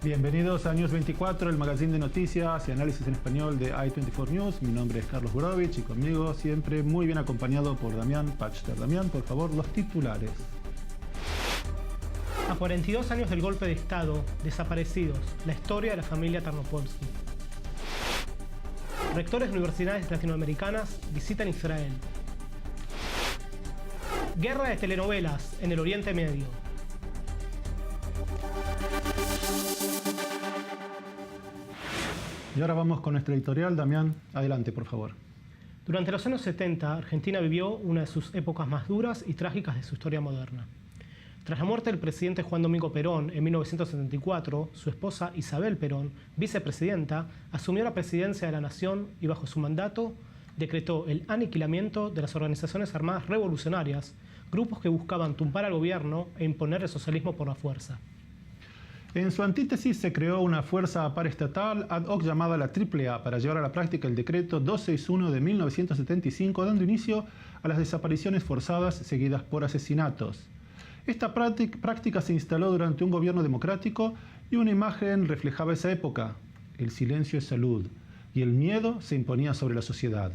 Bienvenidos a News 24, el magazine de noticias y análisis en español de i24 News. Mi nombre es Carlos Burovich y conmigo siempre muy bien acompañado por Damián Pachter. Damián, por favor, los titulares. A 42 años del golpe de Estado, desaparecidos, la historia de la familia Tarnopolsky. Rectores de universidades latinoamericanas visitan Israel. Guerra de telenovelas en el Oriente Medio. Y ahora vamos con nuestra editorial. Damián, adelante, por favor. Durante los años 70, Argentina vivió una de sus épocas más duras y trágicas de su historia moderna. Tras la muerte del presidente Juan Domingo Perón en 1974, su esposa Isabel Perón, vicepresidenta, asumió la presidencia de la nación y bajo su mandato decretó el aniquilamiento de las organizaciones armadas revolucionarias, grupos que buscaban tumbar al gobierno e imponer el socialismo por la fuerza. En su antítesis se creó una fuerza paraestatal ad hoc llamada la AAA para llevar a la práctica el decreto 261 de 1975, dando inicio a las desapariciones forzadas seguidas por asesinatos. Esta práctica se instaló durante un gobierno democrático y una imagen reflejaba esa época: el silencio es salud, y el miedo se imponía sobre la sociedad.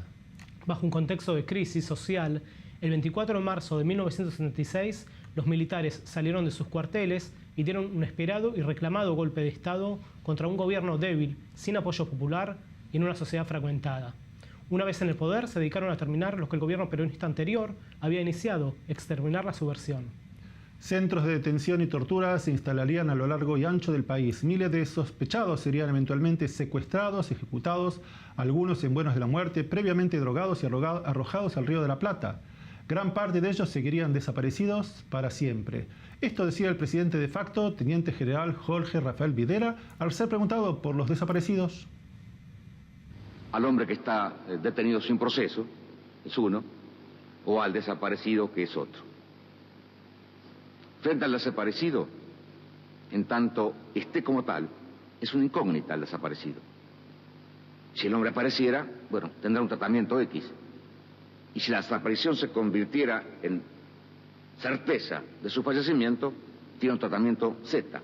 Bajo un contexto de crisis social, el 24 de marzo de 1976, los militares salieron de sus cuarteles y dieron un esperado y reclamado golpe de Estado contra un gobierno débil, sin apoyo popular y en una sociedad fragmentada. Una vez en el poder, se dedicaron a terminar lo que el gobierno peronista anterior había iniciado: exterminar la subversión. Centros de detención y tortura se instalarían a lo largo y ancho del país. Miles de sospechados serían eventualmente secuestrados, ejecutados, algunos en vuelos de la muerte, previamente drogados y arrojados al Río de la Plata. Gran parte de ellos seguirían desaparecidos para siempre. Esto decía el presidente de facto, teniente general Jorge Rafael Videla, al ser preguntado por los desaparecidos. Al hombre que está detenido sin proceso, es uno, o al desaparecido, que es otro. Frente al desaparecido, en tanto esté como tal, es una incógnita el desaparecido. Si el hombre apareciera, bueno, tendrá un tratamiento X. Y si la desaparición se convirtiera en certeza de su fallecimiento, tiene un tratamiento Z.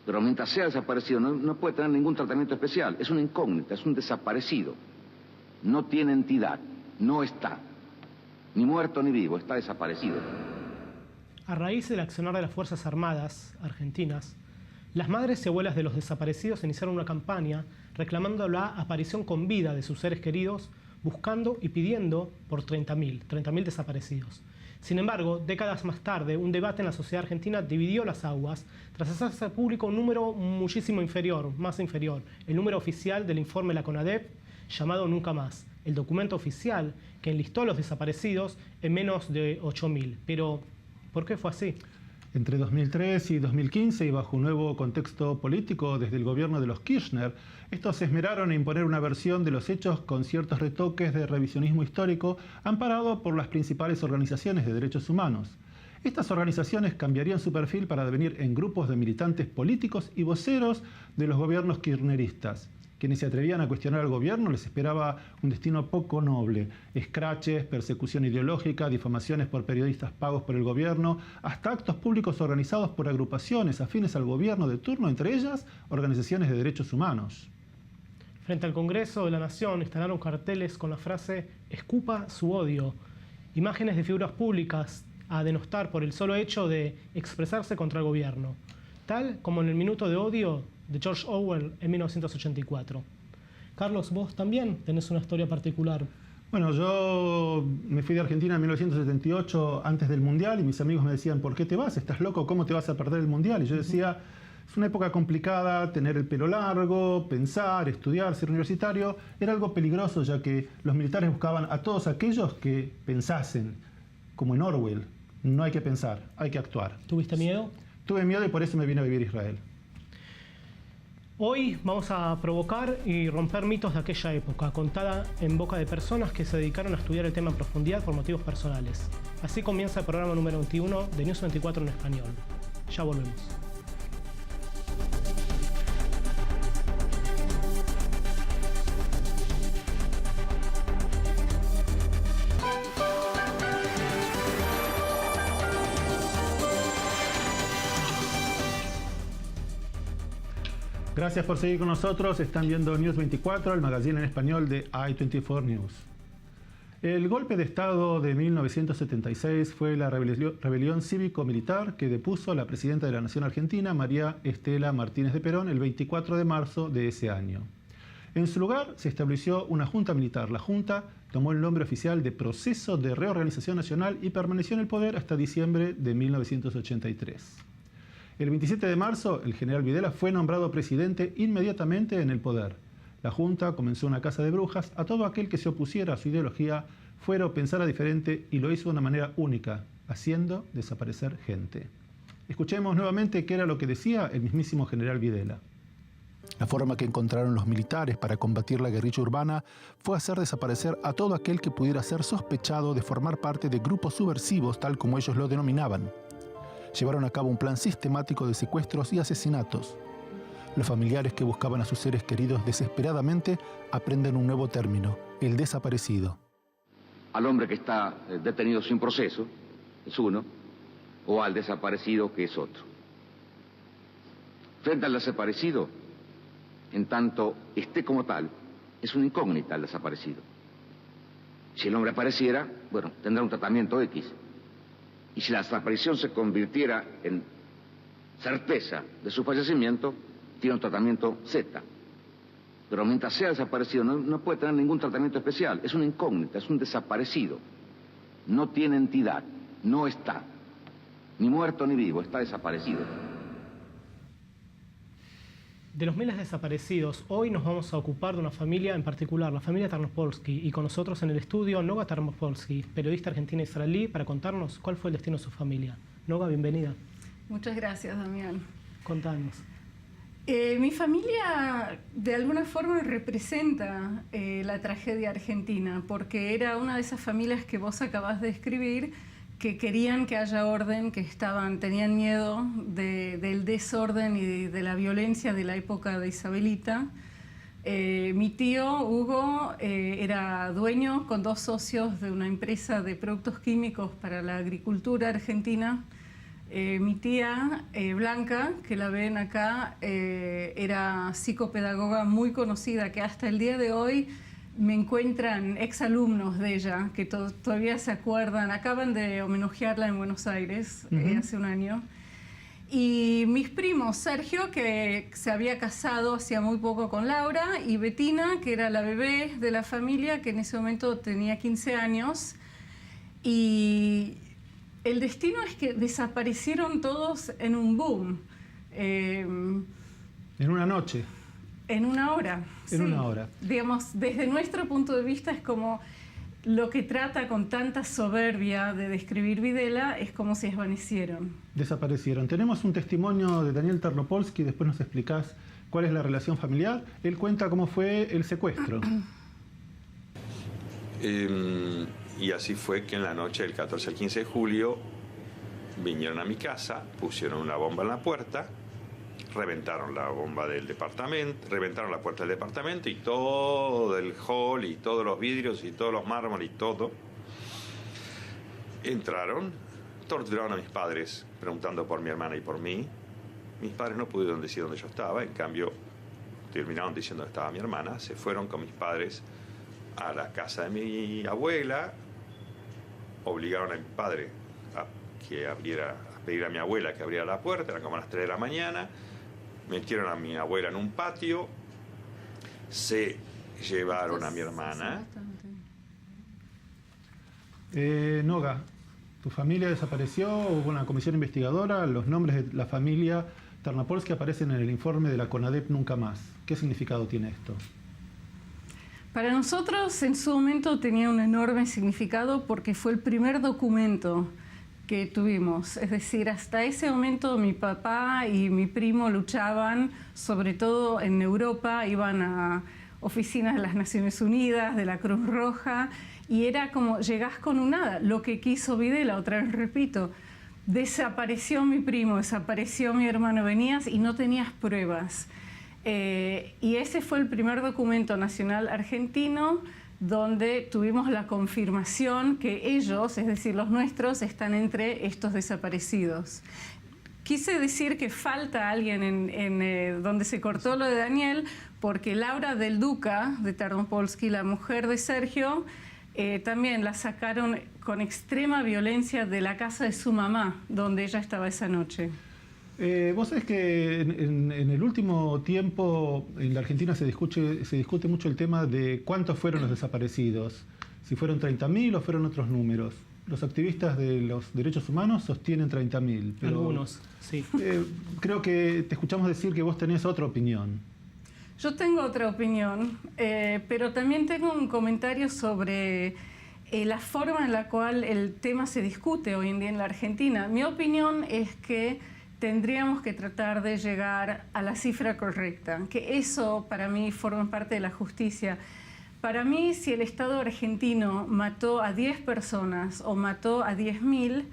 Pero mientras sea desaparecido, no puede tener ningún tratamiento especial. Es una incógnita, es un desaparecido. No tiene entidad, no está. Ni muerto ni vivo, está desaparecido. A raíz del accionar de las Fuerzas Armadas argentinas, las madres y abuelas de los desaparecidos iniciaron una campaña reclamando la aparición con vida de sus seres queridos, buscando y pidiendo por 30.000 desaparecidos. Sin embargo, décadas más tarde, un debate en la sociedad argentina dividió las aguas tras hacerse público un número muchísimo inferior, más inferior, el número oficial del informe de la CONADEP, llamado Nunca Más, el documento oficial que enlistó a los desaparecidos en menos de 8.000. Pero, ¿por qué fue así? Entre 2003 y 2015, y bajo un nuevo contexto político desde el gobierno de los Kirchner, estos se esmeraron en imponer una versión de los hechos con ciertos retoques de revisionismo histórico, amparado por las principales organizaciones de derechos humanos. Estas organizaciones cambiarían su perfil para devenir en grupos de militantes políticos y voceros de los gobiernos kirchneristas. Quienes se atrevían a cuestionar al gobierno les esperaba un destino poco noble: escraches, persecución ideológica, difamaciones por periodistas pagos por el gobierno, hasta actos públicos organizados por agrupaciones afines al gobierno de turno, entre ellas organizaciones de derechos humanos. Frente al Congreso de la Nación instalaron carteles con la frase "escupa su odio", imágenes de figuras públicas a denostar por el solo hecho de expresarse contra el gobierno, tal como en el Minuto de Odio de George Orwell en 1984. Carlos, vos también tenés una historia particular. Bueno, yo me fui de Argentina en 1978, antes del Mundial, y mis amigos me decían: ¿por qué te vas? ¿Estás loco? ¿Cómo te vas a perder el Mundial? Y yo decía: es una época complicada, tener el pelo largo, pensar, estudiar, ser universitario, era algo peligroso, ya que los militares buscaban a todos aquellos que pensasen, como en Orwell. No hay que pensar, hay que actuar. ¿Tuviste miedo? Tuve miedo y por eso me vine a vivir a Israel. Hoy vamos a provocar y romper mitos de aquella época, contada en boca de personas que se dedicaron a estudiar el tema en profundidad por motivos personales. Así comienza el programa número 21 de News 24 en español. Ya volvemos. Gracias por seguir con nosotros. Están viendo News 24, el magazine en español de I24 News. El golpe de Estado de 1976 fue la rebelión cívico-militar que depuso a la presidenta de la Nación Argentina, María Estela Martínez de Perón, el 24 de marzo de ese año. En su lugar se estableció una junta militar. La junta tomó el nombre oficial de Proceso de Reorganización Nacional y permaneció en el poder hasta diciembre de 1983. El 27 de marzo, el general Videla fue nombrado presidente inmediatamente en el poder. La Junta comenzó una caza de brujas a todo aquel que se opusiera a su ideología, fuera o pensara diferente, y lo hizo de una manera única, haciendo desaparecer gente. Escuchemos nuevamente qué era lo que decía el mismísimo general Videla. La forma que encontraron los militares para combatir la guerrilla urbana fue hacer desaparecer a todo aquel que pudiera ser sospechado de formar parte de grupos subversivos, tal como ellos lo denominaban. Llevaron a cabo un plan sistemático de secuestros y asesinatos. Los familiares que buscaban a sus seres queridos desesperadamente aprenden un nuevo término: el desaparecido. Al hombre que está detenido sin proceso, es uno, o al desaparecido, que es otro. Frente al desaparecido, en tanto esté como tal, es una incógnita el desaparecido. Si el hombre apareciera, bueno, tendrá un tratamiento X. Y si la desaparición se convirtiera en certeza de su fallecimiento, tiene un tratamiento Z. Pero mientras sea desaparecido no puede tener ningún tratamiento especial. Es una incógnita, es un desaparecido. No tiene entidad, no está. Ni muerto ni vivo, está desaparecido. De los miles de desaparecidos, hoy nos vamos a ocupar de una familia en particular, la familia Tarnopolsky, y con nosotros en el estudio Noga Tarnopolsky, periodista argentina israelí, para contarnos cuál fue el destino de su familia. Noga, bienvenida. Muchas gracias, Damián. Contanos. Mi familia de alguna forma representa la tragedia argentina, porque era una de esas familias que vos acabás de describir, que querían que haya orden, que tenían miedo del desorden y de la violencia de la época de Isabelita. Mi tío Hugo era dueño con 2 socios de una empresa de productos químicos para la agricultura argentina. Mi tía Blanca, que la ven acá, era psicopedagoga muy conocida, que hasta el día de hoy me encuentran exalumnos de ella, que todavía se acuerdan. Acaban de homenajearla en Buenos Aires hace un año. Y mis primos, Sergio, que se había casado hacía muy poco con Laura, y Betina, que era la bebé de la familia, que en ese momento tenía 15 años. Y el destino es que desaparecieron todos en un boom. En una noche. En una hora. En una hora. Digamos, desde nuestro punto de vista es como lo que trata con tanta soberbia de describir Videla, es como si desvanecieron. Desaparecieron. Tenemos un testimonio de Daniel Tarnopolsky, después nos explicás cuál es la relación familiar. Él cuenta cómo fue el secuestro. Y así fue que en la noche del 14 al 15 de julio vinieron a mi casa, pusieron una bomba en la puerta, reventaron la bomba del departamento, reventaron la puerta del departamento y todo el hall y todos los vidrios y todos los mármoles y todo. Entraron, torturaron a mis padres preguntando por mi hermana y por mí. Mis padres no pudieron decir dónde yo estaba, en cambio terminaron diciendo dónde estaba mi hermana. Se fueron con mis padres a la casa de mi abuela, obligaron a mi padre a pedir a mi abuela que abriera la puerta, eran como a las 3 de la mañana, metieron a mi abuela en un patio, se llevaron a mi hermana. Noga, tu familia desapareció, hubo una comisión investigadora, los nombres de la familia Tarnopolsky aparecen en el informe de la CONADEP Nunca Más. ¿Qué significado tiene esto? Para nosotros en su momento tenía un enorme significado porque fue el primer documento que tuvimos. Es decir, hasta ese momento mi papá y mi primo luchaban, sobre todo en Europa, iban a oficinas de las Naciones Unidas, de la Cruz Roja, y era como, llegás con un nada. Lo que quiso Videla, otra vez repito, desapareció mi primo, desapareció mi hermano, venías y no tenías pruebas. Y ese fue el primer documento nacional argentino donde tuvimos la confirmación que ellos, es decir, los nuestros, están entre estos desaparecidos. Quise decir que falta alguien en donde se cortó lo de Daniel, porque Laura Del Duca, de Tarnopolsky, la mujer de Sergio, también la sacaron con extrema violencia de la casa de su mamá, donde ella estaba esa noche. Vos sabés que en el último tiempo en la Argentina se discute mucho el tema de cuántos fueron los desaparecidos, si fueron 30.000 o fueron otros números. Los activistas de los derechos humanos sostienen 30.000. Algunos, sí. Creo que te escuchamos decir que vos tenés otra opinión. Yo tengo otra opinión, pero también tengo un comentario sobre la forma en la cual el tema se discute hoy en día en la Argentina. Mi opinión es que tendríamos que tratar de llegar a la cifra correcta, que eso para mí forma parte de la justicia. Para mí, si el Estado argentino mató a 10 personas o mató a 10.000,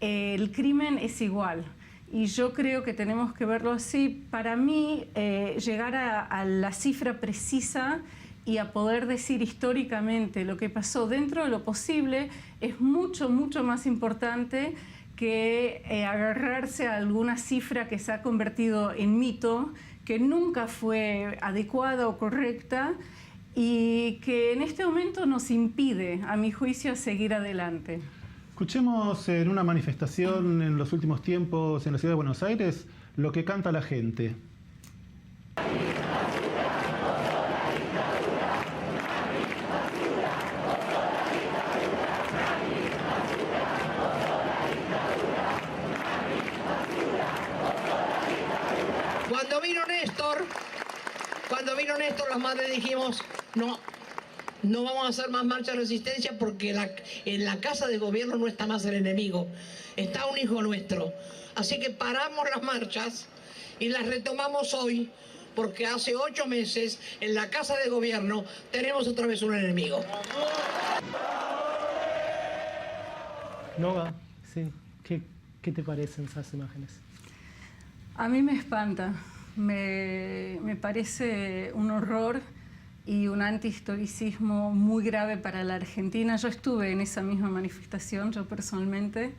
el crimen es igual. Y yo creo que tenemos que verlo así. Para mí, llegar a la cifra precisa y a poder decir históricamente lo que pasó dentro de lo posible es mucho, mucho más importante que agarrarse a alguna cifra que se ha convertido en mito, que nunca fue adecuada o correcta, y que en este momento nos impide, a mi juicio, seguir adelante. Escuchemos en una manifestación en los últimos tiempos en la ciudad de Buenos Aires lo que canta la gente. Cuando vino Néstor, las madres dijimos, no vamos a hacer más marcha de resistencia porque en la casa de gobierno no está más el enemigo, está un hijo nuestro. Así que paramos las marchas y las retomamos hoy porque hace 8 meses en la casa de gobierno tenemos otra vez un enemigo. Nova, sí. ¿Qué te parecen esas imágenes? A mí me espanta. Me parece un horror y un antihistoricismo muy grave para la Argentina. Yo estuve en esa misma manifestación, yo personalmente,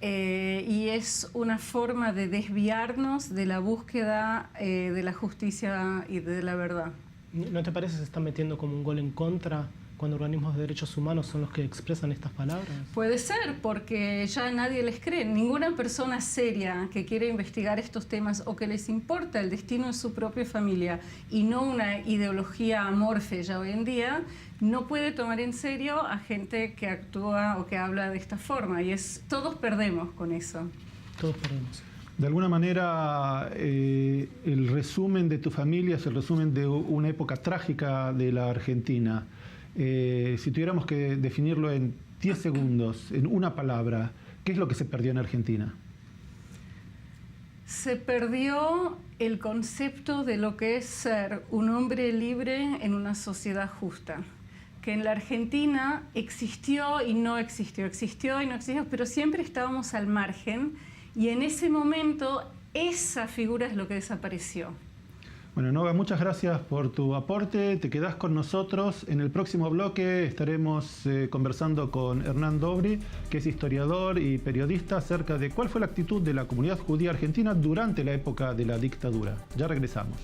y es una forma de desviarnos de la búsqueda de la justicia y de la verdad. ¿No te parece que se está metiendo como un gol en contra cuando organismos de derechos humanos son los que expresan estas palabras? Puede ser, porque ya nadie les cree. Ninguna persona seria que quiere investigar estos temas o que les importa el destino de su propia familia y no una ideología amorfe ya hoy en día, no puede tomar en serio a gente que actúa o que habla de esta forma. Y todos perdemos con eso. Todos perdemos. De alguna manera, el resumen de tu familia es el resumen de una época trágica de la Argentina. Si tuviéramos que definirlo en 10 segundos, en una palabra, ¿qué es lo que se perdió en Argentina? Se perdió el concepto de lo que es ser un hombre libre en una sociedad justa, que en la Argentina existió y no existió, pero siempre estábamos al margen y en ese momento esa figura es lo que desapareció. Bueno, Nova, muchas gracias por tu aporte. Te quedás con nosotros. En el próximo bloque estaremos conversando con Hernán Dobry, que es historiador y periodista, acerca de cuál fue la actitud de la comunidad judía argentina durante la época de la dictadura. Ya regresamos.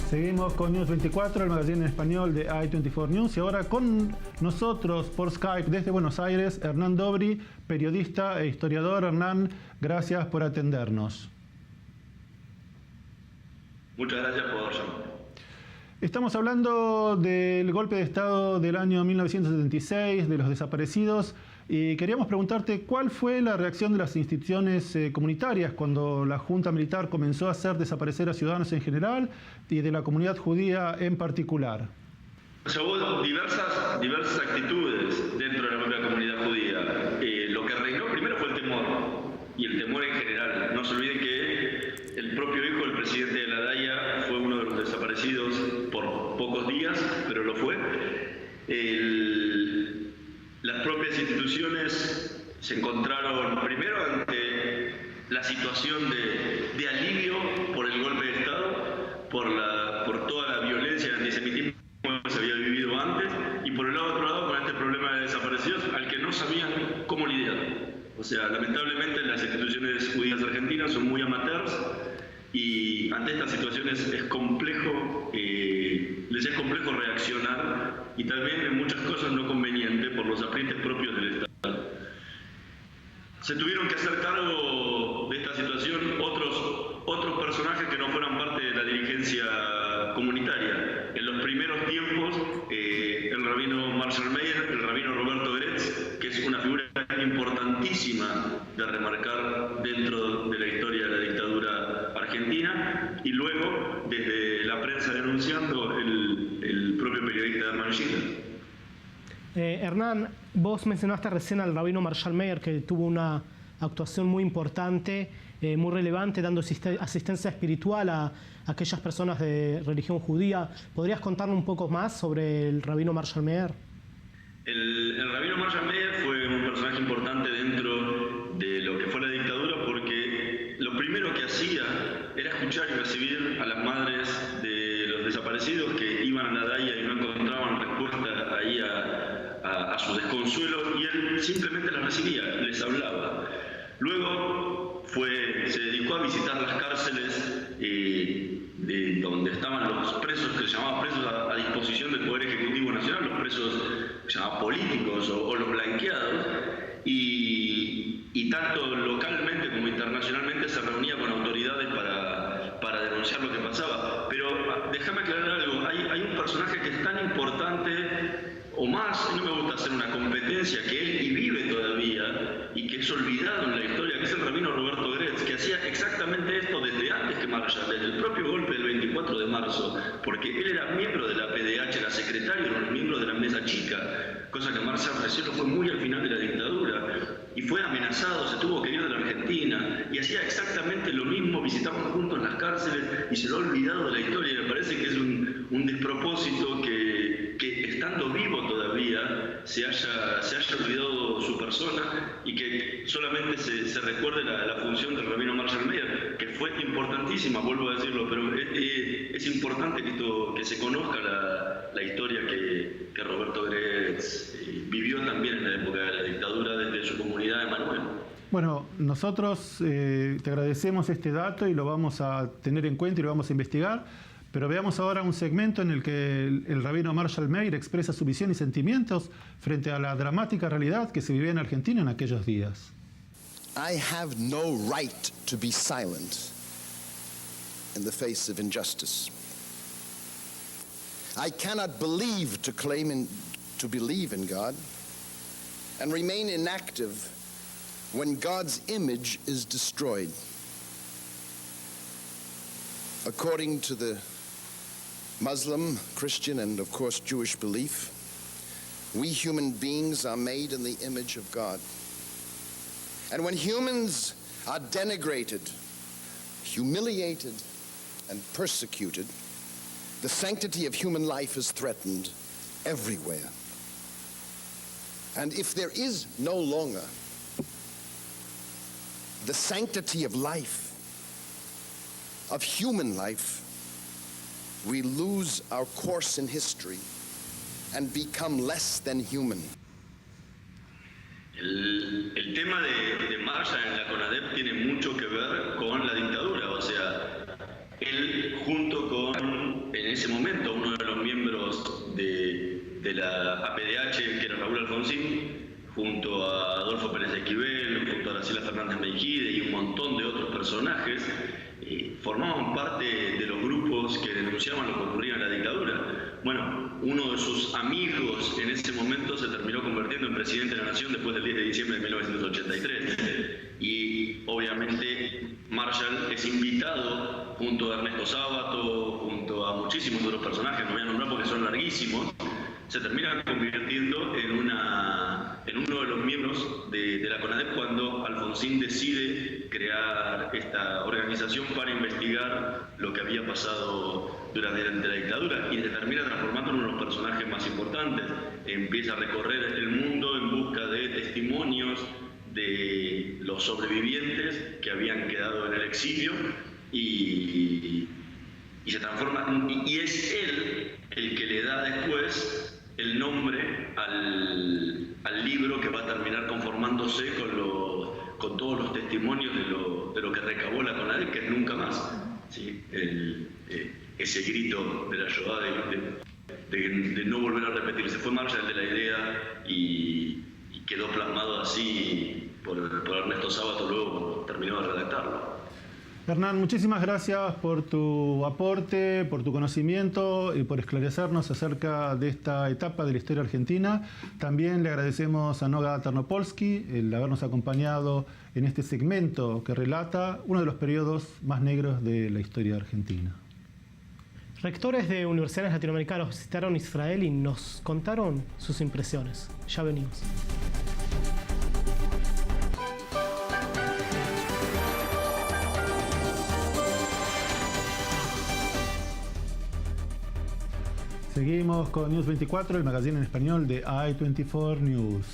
Seguimos con News 24, el magazine en español de i24 News, y ahora con nosotros por Skype desde Buenos Aires, Hernán Dobry, periodista e historiador. Hernán, gracias por atendernos. Muchas gracias por llamarme. Estamos hablando del golpe de Estado del año 1976, de los desaparecidos, y queríamos preguntarte cuál fue la reacción de las instituciones comunitarias cuando la Junta Militar comenzó a hacer desaparecer a ciudadanos en general y de la comunidad judía en particular. O sea, hubo diversas actitudes dentro de la propia comunidad judía. Lo que reinó primero fue el temor, y el temor en general. No se olviden que el propio hijo del presidente de la DAIA fue uno de los desaparecidos por pocos días, pero lo fue. Las propias instituciones se encontraron primero ante la situación de alivio por el golpe de Estado, por toda la violencia y el antisemitismo que se había vivido antes, y por el otro lado con este problema de desaparecidos al que no sabían cómo lidiar. O sea, lamentablemente las instituciones judías argentinas son muy amateurs y ante estas situaciones es complejo, les es complejo reaccionar y también en muchas cosas no conveniente por los aprietes propios del Estado. Se tuvieron que hacer cargo de esta situación otros personajes que no fueran parte de la dirigencia comunitaria. En los primeros tiempos, el rabino Marshall Meyer, el rabino Roberto Gretz, que es una figura importantísima de remarcar dentro de la historia de la dictadura argentina, y luego, desde la prensa denunciando, el propio periodista Hermann Schiller. Hernán, vos mencionaste recién al rabino Marshall Meyer, que tuvo una actuación muy importante, muy relevante, dando asistencia espiritual a aquellas personas de religión judía. ¿Podrías contarnos un poco más sobre el rabino Marshall Meyer? El rabino Marshall Meyer fue un personaje importante dentro de lo que fue la dictadura, porque lo primero que hacía era escuchar y recibir a las madres de los desaparecidos que iban a la DAIA y no encontraban respuesta ahí a su desconsuelo, y él simplemente las recibía, les hablaba. Luego se dedicó a visitar las cárceles de donde estaban los presos, que se llamaban presos a disposición del Poder Ejecutivo Nacional, los presos que se llamaban políticos o los blanqueados, y tanto localmente como internacionalmente se reunía con autoridades para denunciar lo que pasaba. Pero déjame aclarar algo, hay un personaje que es tan importante o más, no me gusta hacer una competencia, que él y vive todavía y que es olvidado en la historia, que es el rabino Roberto Gretz, que hacía exactamente esto desde antes que Marshall, desde el propio golpe del 24 de marzo, porque él era miembro de la PDH, era secretario, era miembro de la mesa chica, cosa que Marshall recién lo fue muy al final de la dictadura, y fue amenazado, se tuvo que ir de la Argentina, y hacía exactamente lo mismo, visitaban juntos las cárceles, y se lo ha olvidado de la historia, y me parece que es un despropósito que estando vivo todavía se haya olvidado su persona y que solamente se recuerde la función del rabino Marshall Meyer, que fue importantísima, vuelvo a decirlo, pero es importante que se conozca la historia que Roberto Gretz vivió también en la época de la dictadura desde su comunidad de Manuel. Bueno, nosotros te agradecemos este dato y lo vamos a tener en cuenta y lo vamos a investigar. Pero veamos ahora un segmento en el que el rabino Marshall Meyer expresa su visión y sentimientos frente a la dramática realidad que se vivía en Argentina en aquellos días. I have no right to be silent in the face of injustice. I cannot believe to claim to believe in God and remain inactive when God's image is destroyed. According to the Muslim, Christian, and of course Jewish belief, we human beings are made in the image of God. And when humans are denigrated, humiliated, and persecuted, the sanctity of human life is threatened everywhere. And if there is no longer the sanctity of life, of human life, we lose our course in history and become less than human. El tema de Marshall en la CONADEP tiene mucho que ver con la dictadura, o sea, él junto con, en ese momento, uno de los miembros de la APDH, que era Raúl Alfonsín, junto a Adolfo Pérez Esquivel, junto a Graciela Fernández Mejide y un montón de otros personajes, formaban parte de los grupos que denunciaban lo que ocurría en la dictadura. Bueno, uno de sus amigos en ese momento se terminó convirtiendo en presidente de la Nación después del 10 de diciembre de 1983. Y obviamente Marshall es invitado junto a Ernesto Sábato, junto a muchísimos otros personajes, no voy a nombrar porque son larguísimos, se termina convirtiendo en uno de los miembros de la CONADEP cuando Alfonsín decide crear esta organización para investigar lo que había pasado durante la dictadura, y se termina transformando en uno de los personajes más importantes. Empieza a recorrer el mundo en busca de testimonios de los sobrevivientes que habían quedado en el exilio y se transforma, y es él el que le da después el nombre al libro que va a terminar conformándose con todos los testimonios de lo que recabó la CONADE, que es nunca más. ¿Sí? Ese grito de la Shoah de no volver a repetirse. Fue Marshall de la idea y quedó plasmado así por Ernesto Sábato luego cuando terminó de redactarlo. Hernán, muchísimas gracias por tu aporte, por tu conocimiento y por esclarecernos acerca de esta etapa de la historia argentina. También le agradecemos a Noga Tarnopolsky el habernos acompañado en este segmento que relata uno de los periodos más negros de la historia argentina. Rectores de universidades latinoamericanas visitaron Israel y nos contaron sus impresiones. Ya venimos. Seguimos con News 24, el magazine en español de I24 News.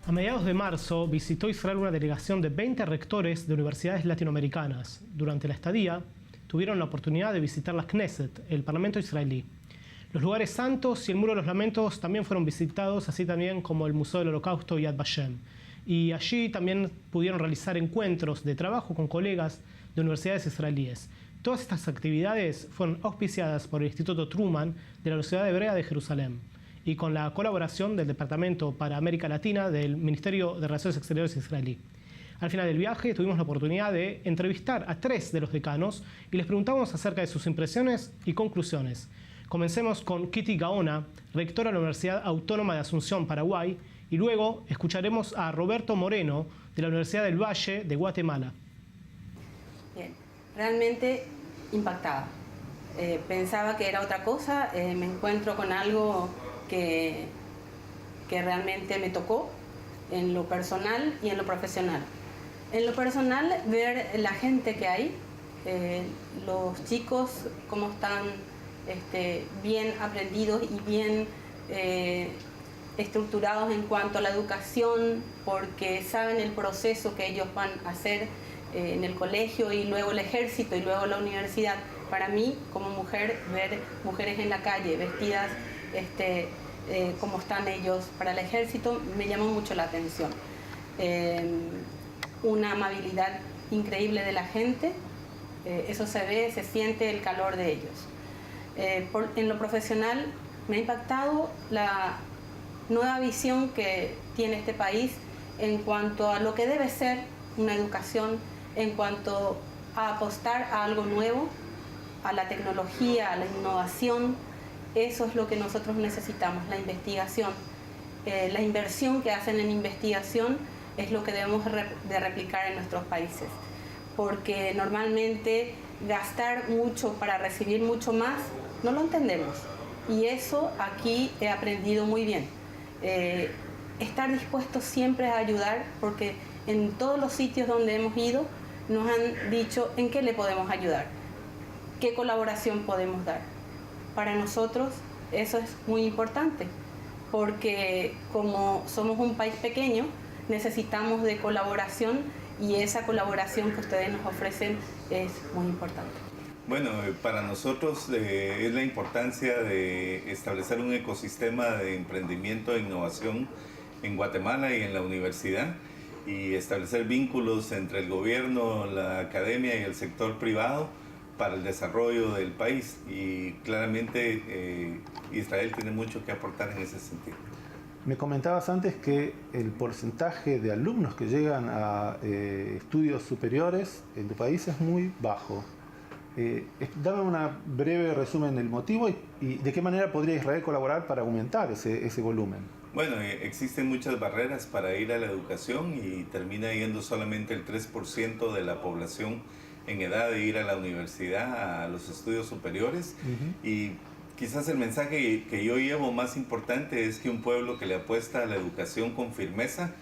A mediados de marzo visitó Israel una delegación de 20 rectores de universidades latinoamericanas. Durante la estadía, tuvieron la oportunidad de visitar la Knesset, el Parlamento israelí. Los lugares santos y el Muro de los Lamentos también fueron visitados, así también como el Museo del Holocausto Yad Vashem. Y allí también pudieron realizar encuentros de trabajo con colegas de universidades israelíes. Todas estas actividades fueron auspiciadas por el Instituto Truman de la Universidad Hebrea de Jerusalén y con la colaboración del Departamento para América Latina del Ministerio de Relaciones Exteriores israelí. Al final del viaje tuvimos la oportunidad de entrevistar a 3 de los decanos y les preguntamos acerca de sus impresiones y conclusiones. Comencemos con Kitty Gaona, rectora de la Universidad Autónoma de Asunción, Paraguay, y luego escucharemos a Roberto Moreno de la Universidad del Valle de Guatemala. Bien, realmente impactada. Pensaba que era otra cosa, me encuentro con algo que realmente me tocó en lo personal y en lo profesional. En lo personal, ver la gente que hay, los chicos cómo están bien aprendidos y bien estructurados en cuanto a la educación, porque saben el proceso que ellos van a hacer en el colegio y luego el ejército y luego la universidad. Para mí, como mujer, ver mujeres en la calle vestidas como están ellos para el ejército me llamó mucho la atención. Una amabilidad increíble de la gente, eso se ve, se siente el calor de ellos. En lo profesional me ha impactado la nueva visión que tiene este país en cuanto a lo que debe ser una educación, en cuanto a apostar a algo nuevo, a la tecnología, a la innovación. Eso es lo que nosotros necesitamos, la investigación. La inversión que hacen en investigación es lo que debemos de replicar en nuestros países, porque normalmente gastar mucho para recibir mucho más, no lo entendemos. Y eso aquí he aprendido muy bien. Estar dispuestos siempre a ayudar, porque en todos los sitios donde hemos ido nos han dicho en qué le podemos ayudar, qué colaboración podemos dar. Para nosotros eso es muy importante, porque como somos un país pequeño, necesitamos de colaboración y esa colaboración que ustedes nos ofrecen es muy importante. Bueno, para nosotros es la importancia de establecer un ecosistema de emprendimiento e innovación en Guatemala y en la universidad, y establecer vínculos entre el gobierno, la academia y el sector privado para el desarrollo del país. Y claramente Israel tiene mucho que aportar en ese sentido. Me comentabas antes que el porcentaje de alumnos que llegan a estudios superiores en tu país es muy bajo. Dame una breve resumen del motivo y de qué manera podría Israel colaborar para aumentar ese volumen. Bueno, existen muchas barreras para ir a la educación y termina yendo solamente el 3% de la población en edad de ir a la universidad, a los estudios superiores. Y quizás el mensaje que yo llevo más importante es que un pueblo que le apuesta a la educación con firmeza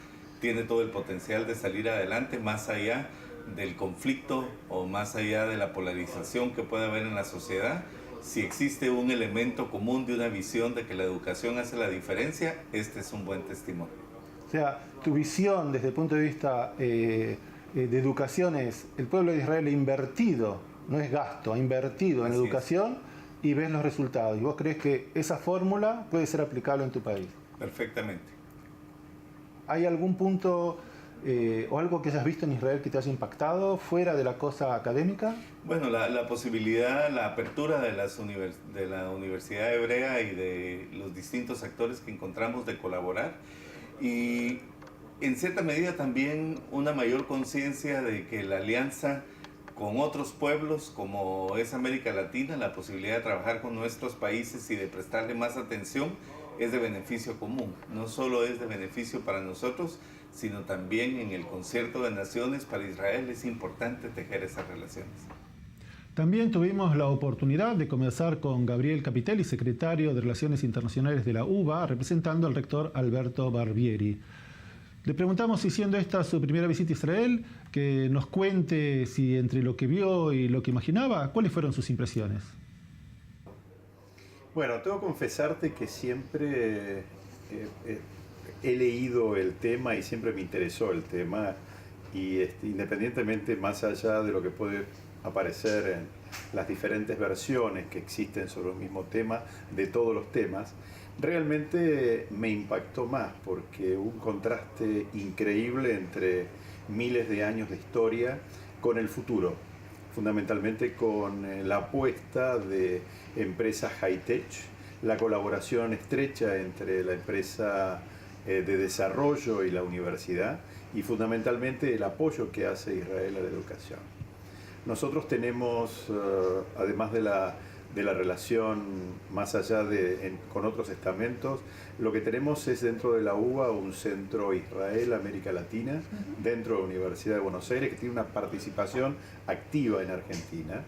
tiene todo el potencial de salir adelante, más allá del conflicto o más allá de la polarización que puede haber en la sociedad. Si existe un elemento común de una visión de que la educación hace la diferencia, este es un buen testimonio. sea, tu visión desde el punto de vista de educación es, el pueblo de Israel ha invertido, no es gasto, ha invertido en educación y ves los resultados. ¿Y vos crees que esa fórmula puede ser aplicable en tu país? Perfectamente. ¿Hay algún punto o algo que hayas visto en Israel que te haya impactado fuera de la cosa académica? Bueno, la posibilidad, la apertura de la Universidad Hebrea y de los distintos actores que encontramos de colaborar, y en cierta medida también una mayor conciencia de que la alianza con otros pueblos como es América Latina, la posibilidad de trabajar con nuestros países y de prestarle más atención es de beneficio común. No solo es de beneficio para nosotros, sino también en el concierto de naciones para Israel es importante tejer esas relaciones. También tuvimos la oportunidad de conversar con Gabriel Capitelli, secretario de Relaciones Internacionales de la UBA, representando al rector Alberto Barbieri. Le preguntamos si, siendo esta su primera visita a Israel, que nos cuente si entre lo que vio y lo que imaginaba, ¿cuáles fueron sus impresiones? Bueno, tengo que confesarte que siempre he leído el tema y siempre me interesó el tema, y independientemente, más allá de lo que puede aparecer en las diferentes versiones que existen sobre el mismo tema, de todos los temas, realmente me impactó más porque un contraste increíble entre miles de años de historia con el futuro, fundamentalmente con la apuesta de empresas high-tech, la colaboración estrecha entre la empresa de desarrollo y la universidad, y fundamentalmente el apoyo que hace Israel a la educación. Nosotros tenemos, además de la relación más allá con otros estamentos, lo que tenemos es dentro de la UBA un centro Israel-América Latina, dentro de la Universidad de Buenos Aires, que tiene una participación activa en Argentina,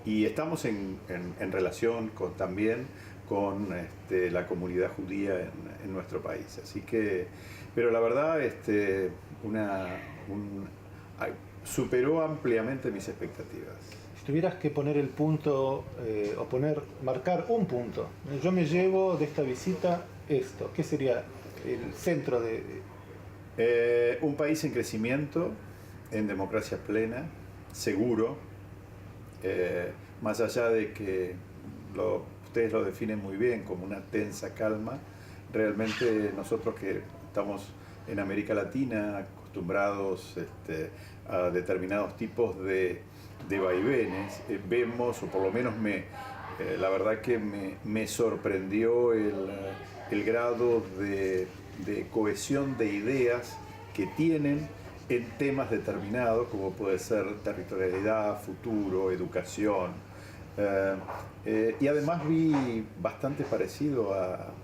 y estamos en relación también con la comunidad judía en nuestro país. Así que, pero la verdad, superó ampliamente mis expectativas. Si tuvieras que poner el punto, marcar un punto, yo me llevo de esta visita esto, ¿qué sería el centro de...? Un país en crecimiento, en democracia plena, seguro, más allá de que ustedes lo definen muy bien como una tensa calma, realmente nosotros que estamos en América Latina acostumbrados a determinados tipos de vaivenes, vemos, o por lo menos la verdad que me sorprendió el grado de cohesión de ideas que tienen en temas determinados, como puede ser territorialidad, futuro, educación. Y además vi bastante parecido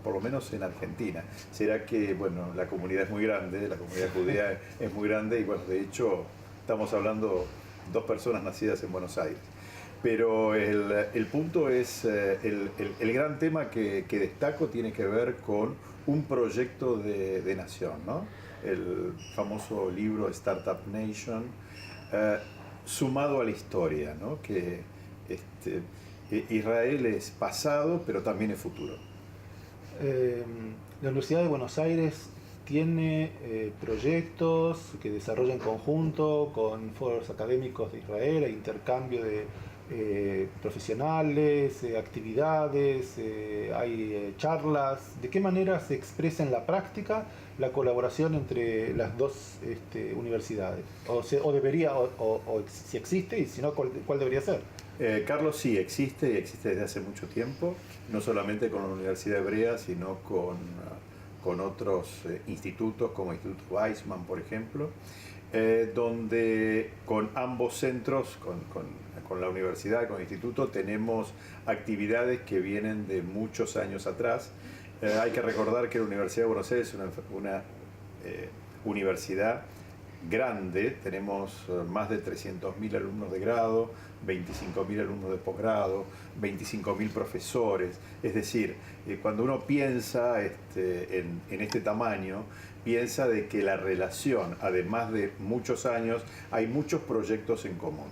por lo menos en Argentina. Será que, bueno, la comunidad es muy grande, la comunidad judía es muy grande, y bueno, de hecho estamos hablando 2 personas nacidas en Buenos Aires. Pero el punto es, el gran tema que destaco tiene que ver con un proyecto de nación, ¿no? El famoso libro Startup Nation, sumado a la historia, ¿no? Que Israel es pasado, pero también es futuro. La Universidad de Buenos Aires tiene proyectos que desarrolla en conjunto con foros académicos de Israel, intercambio de profesionales, actividades, hay charlas. ¿De qué manera se expresa en la práctica la colaboración entre las dos universidades? O debería, o si existe, y si no, ¿cuál debería ser? Carlos, sí, existe, y existe desde hace mucho tiempo, no solamente con la Universidad Hebrea, sino con otros institutos, como el Instituto Weizmann, por ejemplo, donde con ambos centros, con la universidad, con el instituto, tenemos actividades que vienen de muchos años atrás. Hay que recordar que la Universidad de Buenos Aires es una universidad grande, tenemos más de 300.000 alumnos de grado, 25.000 alumnos de posgrado, 25.000 profesores. Es decir, cuando uno piensa en este tamaño, piensa de que la relación, además de muchos años, hay muchos proyectos en común.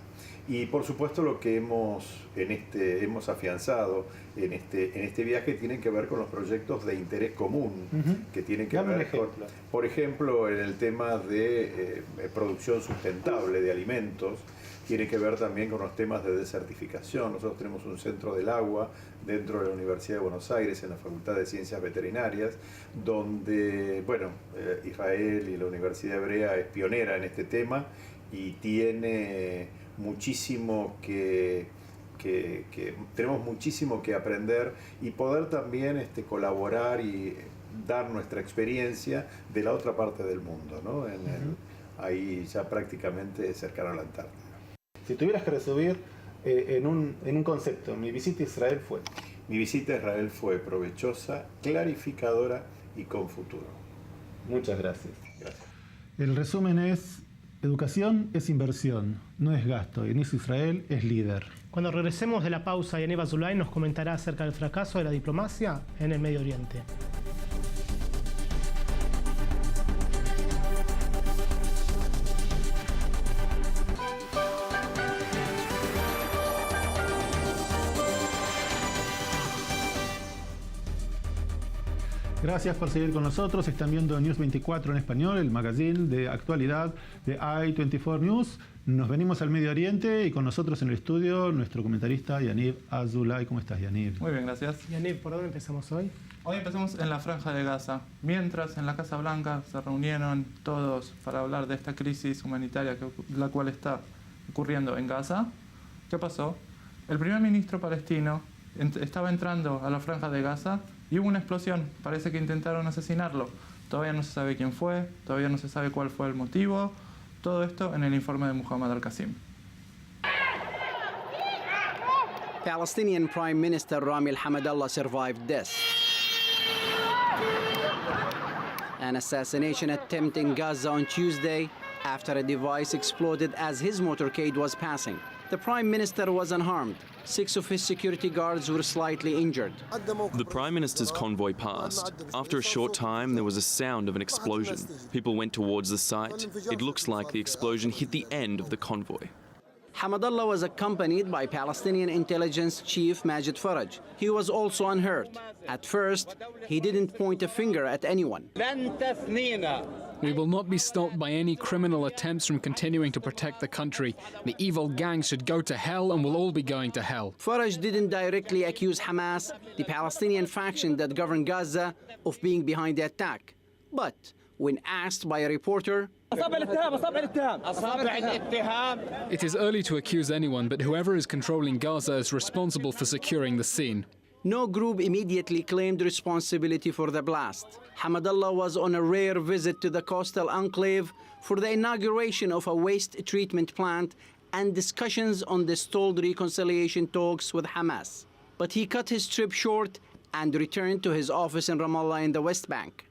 Y por supuesto lo que hemos afianzado en este viaje tiene que ver con los proyectos de interés común, que tienen que ver con, por ejemplo, en el tema de producción sustentable de alimentos, tiene que ver también con los temas de desertificación. Nosotros tenemos un centro del agua dentro de la Universidad de Buenos Aires, en la Facultad de Ciencias Veterinarias, donde, bueno, Israel y la Universidad Hebrea es pionera en este tema y tiene muchísimo tenemos muchísimo que aprender y poder también colaborar y dar nuestra experiencia de la otra parte del mundo, ¿no? Ahí ya prácticamente cercano a la Antártida. Si tuvieras que resumir en un concepto, mi visita a Israel fue... Mi visita a Israel fue provechosa, clarificadora y con futuro. Muchas gracias. Gracias. El resumen es: educación es inversión, no es gasto, y en eso Israel es líder. Cuando regresemos de la pausa, Yaniv Azulay nos comentará acerca del fracaso de la diplomacia en el Medio Oriente. Gracias por seguir con nosotros. Están viendo News 24 en español, el magazine de actualidad de i24 News. Nos venimos al Medio Oriente y con nosotros en el estudio nuestro comentarista Yaniv Azulay. ¿Cómo estás, Yaniv? Muy bien, gracias. Yaniv, ¿por dónde empezamos hoy? Hoy empezamos en la Franja de Gaza. Mientras en la Casa Blanca se reunieron todos para hablar de esta crisis humanitaria la cual está ocurriendo en Gaza, ¿qué pasó? El primer ministro palestino estaba entrando a la Franja de Gaza y hubo una explosión. Parece que intentaron asesinarlo. Todavía no se sabe quién fue, todavía no se sabe cuál fue el motivo. Todo esto en el informe de Muhammad Al-Qasim. Palestinian Prime Minister Rami al-Hamadallah survived death. An assassination attempt in Gaza on Tuesday after a device exploded as his motorcade was passing. The Prime Minister was unharmed. 6 of his security guards were slightly injured. The Prime Minister's convoy passed. After a short time, there was a sound of an explosion. People went towards the site. It looks like the explosion hit the end of the convoy. Hamadallah was accompanied by Palestinian intelligence chief Majid Faraj. He was also unhurt. At first, he didn't point a finger at anyone. We will not be stopped by any criminal attempts from continuing to protect the country. The evil gangs should go to hell and we'll all be going to hell. Faraj didn't directly accuse Hamas, the Palestinian faction that govern Gaza, of being behind the attack. But when asked by a reporter, it is early to accuse anyone, but whoever is controlling Gaza is responsible for securing the scene. No group immediately claimed responsibility for the blast. Hamadallah was on a rare visit to the coastal enclave for the inauguration of a waste treatment plant and discussions on the stalled reconciliation talks with Hamas. But he cut his trip short and returned to his office in Ramallah in the West Bank.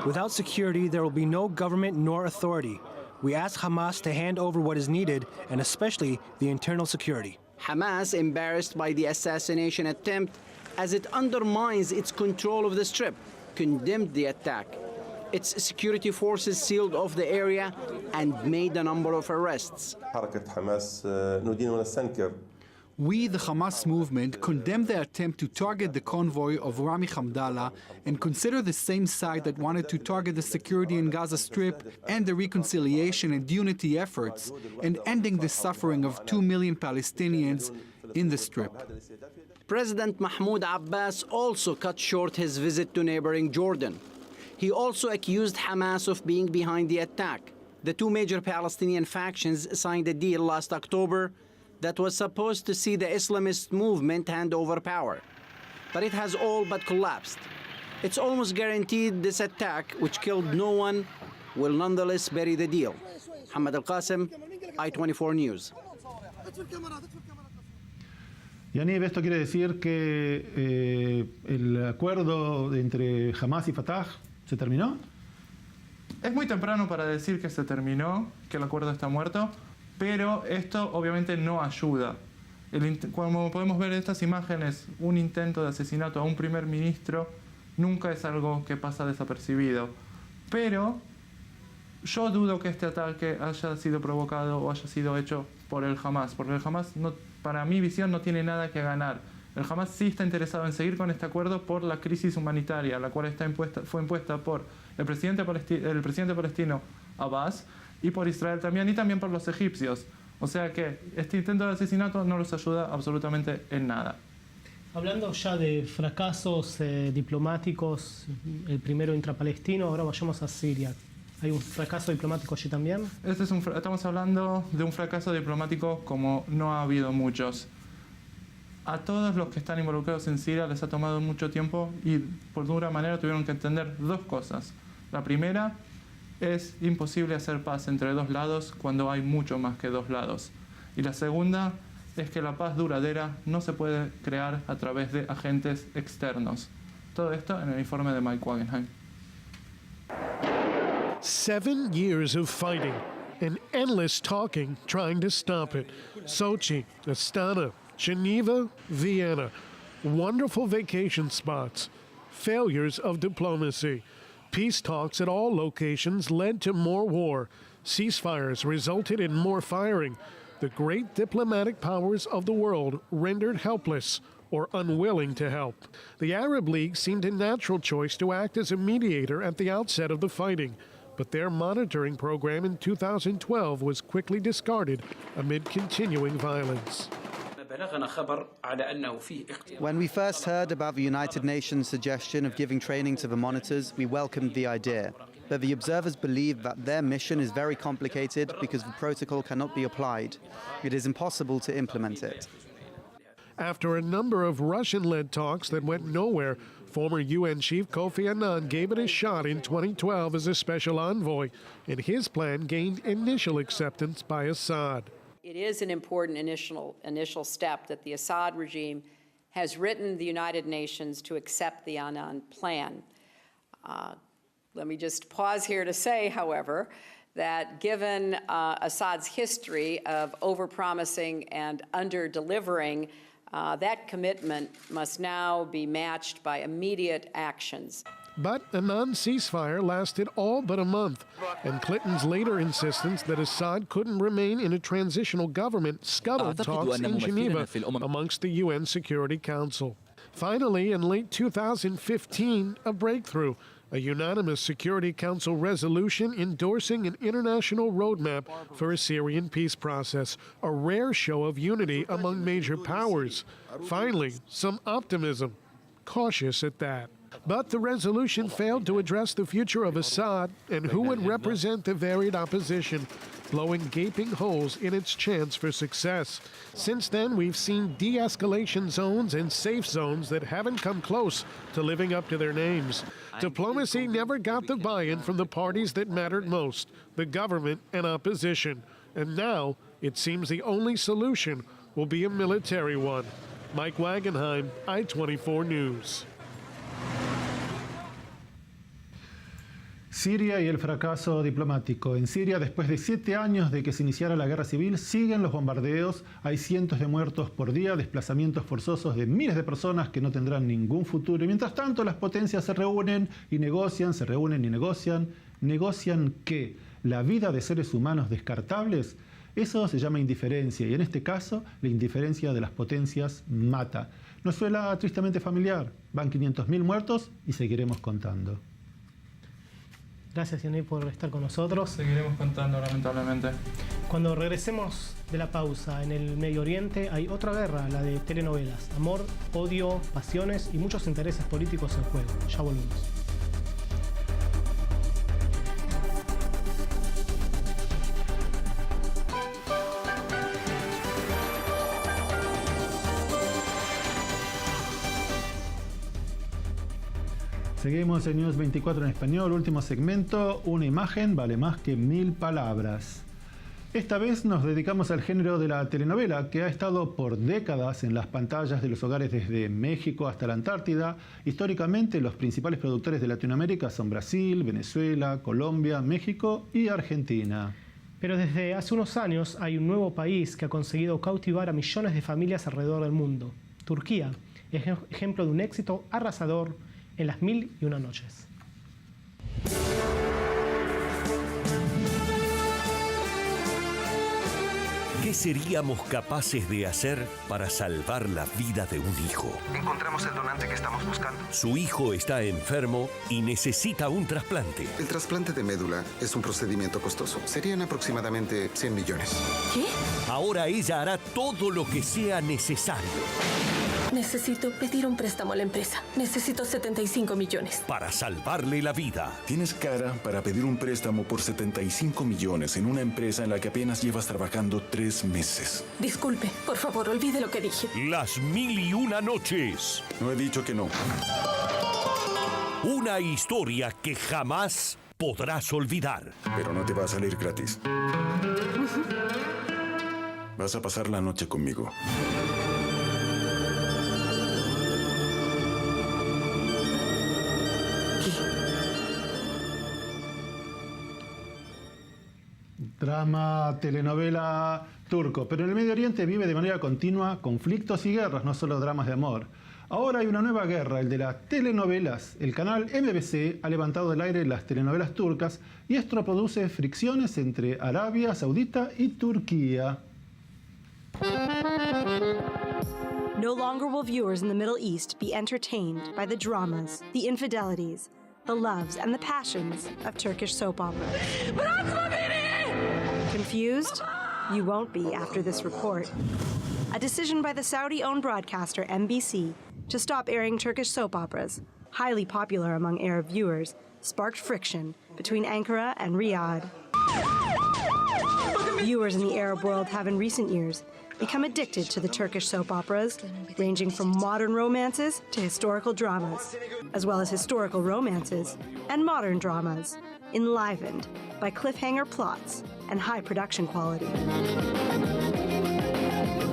Without security, there will be no government nor authority. We ask Hamas to hand over what is needed, and especially the internal security. Hamas, embarrassed by the assassination attempt as it undermines its control of the Strip, condemned the attack. Its security forces sealed off the area and made a number of arrests. We, the Hamas movement, condemn the attempt to target the convoy of Rami Hamdallah and consider the same side that wanted to target the security in Gaza Strip and the reconciliation and unity efforts and ending the suffering of 2 million Palestinians in the Strip. President Mahmoud Abbas also cut short his visit to neighboring Jordan. He also accused Hamas of being behind the attack. The two major Palestinian factions signed a deal last October that was supposed to see the Islamist movement hand over power. But it has all but collapsed. It's almost guaranteed this attack, which killed no one, will nonetheless bury the deal. Muhammad Al-Qasim, i24 News. Yaniv, ¿esto quiere decir que el acuerdo entre Hamas y Fatah se terminó? Es muy temprano para decir que se terminó, que el acuerdo está muerto, pero esto obviamente no ayuda. Como podemos ver en estas imágenes, un intento de asesinato a un primer ministro nunca es algo que pasa desapercibido. Pero yo dudo que este ataque haya sido provocado o haya sido hecho por el Hamas, porque el Hamas, para mi visión, no tiene nada que ganar. El Hamas sí está interesado en seguir con este acuerdo por la crisis humanitaria, la cual fue impuesta por el presidente palestino Abbas y por Israel también, y también por los egipcios. O sea que este intento de asesinato no los ayuda absolutamente en nada. Hablando ya de fracasos diplomáticos, el primero intrapalestino, ahora vayamos a Siria. ¿Hay un fracaso diplomático allí también? Estamos hablando de un fracaso diplomático como no ha habido muchos. A todos los que están involucrados en Siria les ha tomado mucho tiempo y por dura manera tuvieron que entender dos cosas. La primera, es imposible hacer paz entre dos lados cuando hay mucho más que dos lados. Y la segunda es que la paz duradera no se puede crear a través de agentes externos. Todo esto en el informe de Mike Wagenheim. 7 years of fighting and endless talking trying to stop it. Sochi, Astana, Geneva, Vienna. Wonderful vacation spots. Failures of diplomacy. Peace talks at all locations led to more war. Ceasefires resulted in more firing. The great diplomatic powers of the world rendered helpless or unwilling to help. The Arab League seemed a natural choice to act as a mediator at the outset of the fighting, but their monitoring program in 2012 was quickly discarded amid continuing violence. When we first heard about the United Nations suggestion of giving training to the monitors, we welcomed the idea. But the observers believe that their mission is very complicated because the protocol cannot be applied. It is impossible to implement it. After a number of Russian-led talks that went nowhere, former UN Chief Kofi Annan gave it a shot in 2012 as a special envoy, and his plan gained initial acceptance by Assad. It is an important initial step that the Assad regime has written the United Nations to accept the Annan plan. Let me just pause here to say, however, that given Assad's history of overpromising and under-delivering, that commitment must now be matched by immediate actions. But a non-ceasefire lasted all but a month, and Clinton's later insistence that Assad couldn't remain in a transitional government scuttled talks in Geneva amongst the UN Security Council. Finally, in late 2015, a breakthrough. A unanimous Security Council resolution endorsing an international roadmap for a Syrian peace process, a rare show of unity among major powers. Finally, some optimism, cautious at that. But the resolution failed to address the future of Assad and who would represent the varied opposition, blowing gaping holes in its chance for success. Since then, we've seen de-escalation zones and safe zones that haven't come close to living up to their names. Diplomacy never got the buy-in from the parties that mattered most, the government and opposition. And now, it seems the only solution will be a military one. Mike Wagenheim, I-24 News. Siria y el fracaso diplomático. En Siria, después de 7 años de que se iniciara la guerra civil, siguen los bombardeos, hay cientos de muertos por día, desplazamientos forzosos de miles de personas que no tendrán ningún futuro. Y mientras tanto, las potencias se reúnen y negocian, se reúnen y negocian. ¿Negocian qué? ¿La vida de seres humanos descartables? Eso se llama indiferencia, y en este caso, la indiferencia de las potencias mata. ¿Nos suena tristemente familiar? Van 500.000 muertos y seguiremos contando. Gracias, Yanni, por estar con nosotros. Seguiremos contando, lamentablemente. Cuando regresemos de la pausa en el Medio Oriente, hay otra guerra, la de telenovelas. Amor, odio, pasiones y muchos intereses políticos en juego. Ya volvemos. Seguimos en News 24 en español, último segmento, una imagen vale más que 1000 palabras. Esta vez nos dedicamos al género de la telenovela, que ha estado por décadas en las pantallas de los hogares desde México hasta la Antártida. Históricamente, los principales productores de Latinoamérica son Brasil, Venezuela, Colombia, México y Argentina. Pero desde hace unos años hay un nuevo país que ha conseguido cautivar a millones de familias alrededor del mundo. Turquía, ejemplo de un éxito arrasador en Las Mil y Una Noches. ¿Qué seríamos capaces de hacer para salvar la vida de un hijo? Encontramos el donante que estamos buscando. Su hijo está enfermo y necesita un trasplante. El trasplante de médula es un procedimiento costoso. Serían aproximadamente 100 millones. ¿Qué? Ahora ella hará todo lo que sea necesario. Necesito pedir un préstamo a la empresa. Necesito 75 millones. Para salvarle la vida. Tienes cara para pedir un préstamo por 75 millones en una empresa en la que apenas llevas trabajando 3 meses. Disculpe, por favor, olvide lo que dije. Las 1001 noches. No he dicho que no. Una historia que jamás podrás olvidar. Pero no te va a salir gratis. Vas a pasar la noche conmigo. Drama, telenovela turco, pero en el Medio Oriente vive de manera continua conflictos y guerras, no solo dramas de amor. Ahora hay una nueva guerra, el de las telenovelas. El canal MBC ha levantado del aire las telenovelas turcas y esto produce fricciones entre Arabia Saudita y Turquía. No longer will viewers in the Middle East be entertained by the dramas, the infidelities, the loves, and the passions of Turkish soap operas. Confused? You won't be after this report. A decision by the Saudi-owned broadcaster MBC to stop airing Turkish soap operas, highly popular among Arab viewers, sparked friction between Ankara and Riyadh. Viewers in the Arab world have in recent years become addicted to the Turkish soap operas, ranging from modern romances to historical dramas, as well as historical romances and modern dramas, enlivened by cliffhanger plots and high production quality.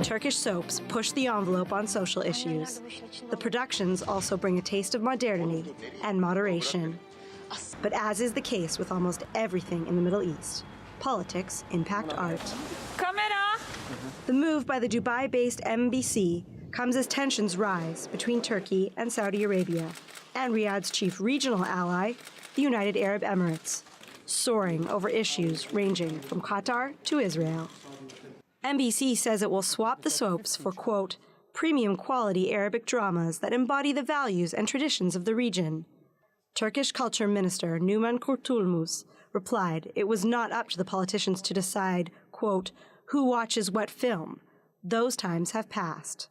Turkish soaps push the envelope on social issues. The productions also bring a taste of modernity and moderation. But as is the case with almost everything in the Middle East, politics impact art. Camera! The move by the Dubai-based MBC comes as tensions rise between Turkey and Saudi Arabia and Riyadh's chief regional ally, the United Arab Emirates, soaring over issues ranging from Qatar to Israel. NBC says it will swap the soaps for, quote, premium quality Arabic dramas that embody the values and traditions of the region. Turkish Culture Minister Numan Kurtulmus replied it was not up to the politicians to decide, quote, who watches what film. Those times have passed.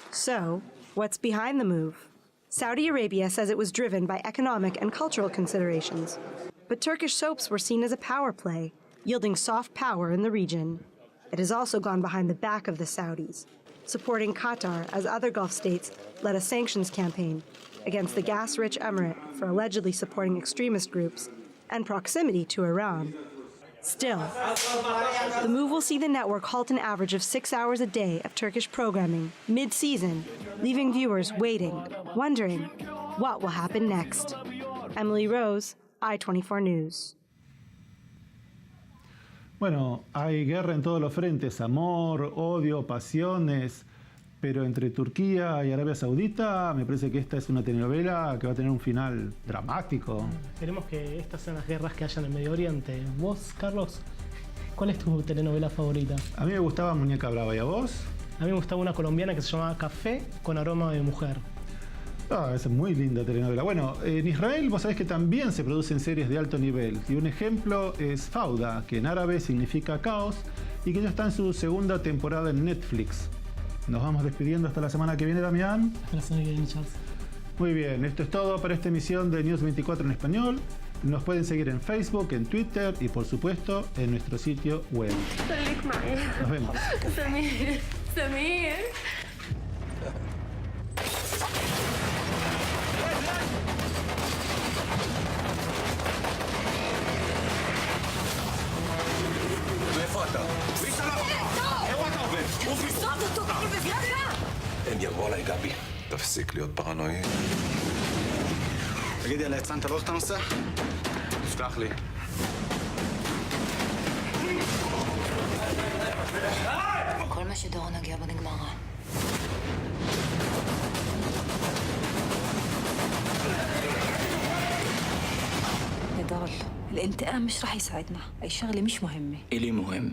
So, what's behind the move? Saudi Arabia says it was driven by economic and cultural considerations. But Turkish soaps were seen as a power play, yielding soft power in the region. It has also gone behind the back of the Saudis, supporting Qatar as other Gulf states led a sanctions campaign against the gas-rich emirate for allegedly supporting extremist groups and proximity to Iran. Still, the move will see the network halt an average of 6 hours a day of Turkish programming mid-season, leaving viewers waiting, wondering what will happen next. Emily Rose, I-24 News. Bueno, hay guerra en todos los frentes, amor, odio, pasiones, pero entre Turquía y Arabia Saudita me parece que esta es una telenovela que va a tener un final dramático. Esperemos que estas sean las guerras que haya en el Medio Oriente. Vos, Carlos, ¿cuál es tu telenovela favorita? A mí me gustaba Muñeca Brava, ¿y a vos? A mí me gustaba una colombiana que se llamaba Café con aroma de mujer. Ah, es muy linda telenovela. Bueno, en Israel vos sabés que también se producen series de alto nivel. Y un ejemplo es Fauda, que en árabe significa caos, y que ya está en su segunda temporada en Netflix. Nos vamos despidiendo hasta la semana que viene, Damián. Hasta la semana que viene, Charles. Muy bien, esto es todo para esta emisión de News 24 en español. Nos pueden seguir en Facebook, en Twitter y por supuesto en nuestro sitio web. Nos vemos. Samir. הם ירו עליי, גבי. תפסיק להיות פרנואיד. תגידי, על היצרן אתה לא אתה נוסע? תפתח לי. כל מה שדורון נגיע בו נגמר רע. الانتقام مش رح يساعدنا، أي شغلة مش مهمة. إلي مهم.